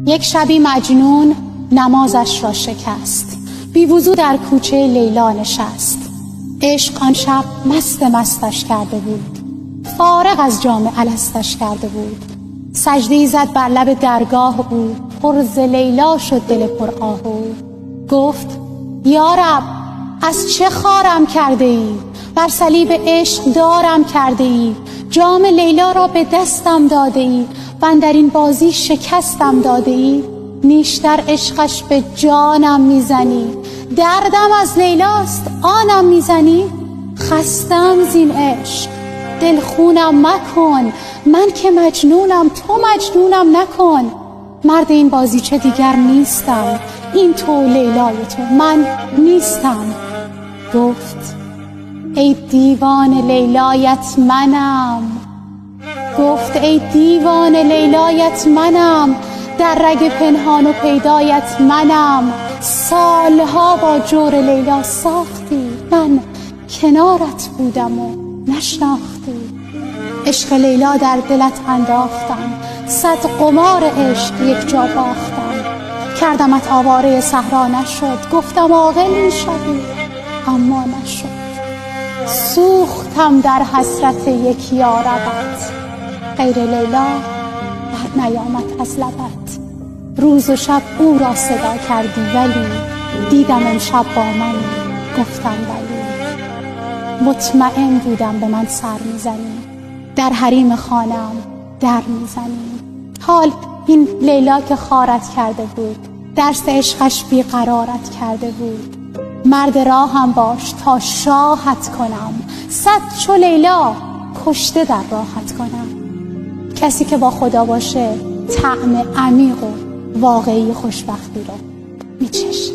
یک شبی مجنون نمازش را شکست، بی وضو در کوچه لیلا نشست. عشق آن شب مستش کرده بود، فارغ از جام الستش کرده بود. سجده‌ای زد بر لب درگاه او، پر ز لیلا شد دل پر آه او. گفت یا رب از چه خارم کرده ای؟ بر صلیب عشق دارم کرده ای. جام لیلا را به دستم داده ای و اندر این بازی شکستم داده ای. نیشتر عشقش به جانم میزنی، دردم از لیلاست آنم میزنی. خستم زین عشق دلخونم مکن، من که مجنونم تو مجنونم نکن. مرد این بازیچه دیگر نیستم، این تو لیلای تو من نیستم. گفت ای دیوان لیلایت منم، گفت ای دیوان لیلایت منم، در رگ پنهان و پیدایت منم. سالها با جور لیلا ساختی، من کنارت بودم و نشناختی. عشق لیلا در دلت انداختم، صد قمار عشق یک جا باختم. کردمت آواره صحرا نشد، گفتم عاقل می‌شوی اما نشد. سوختم در حسرت یک یاربت، غیر لیلا بر نیامد از لبت. روز و شب او را صدا کردی ولی دیدم امشب با من گفتم ولی. مطمئن بودم به من سر میزنی، در حریم خانم در میزنی. حال این لیلا که خارت کرده بود، درس عشقش بیقرارت کرده بود. مرد راهم باش تا شاهت کنم، صد چو لیلا کشته در راحت کنم. کسی که با خدا باشه طعم عمیق و واقعی خوشبختی رو میچشه.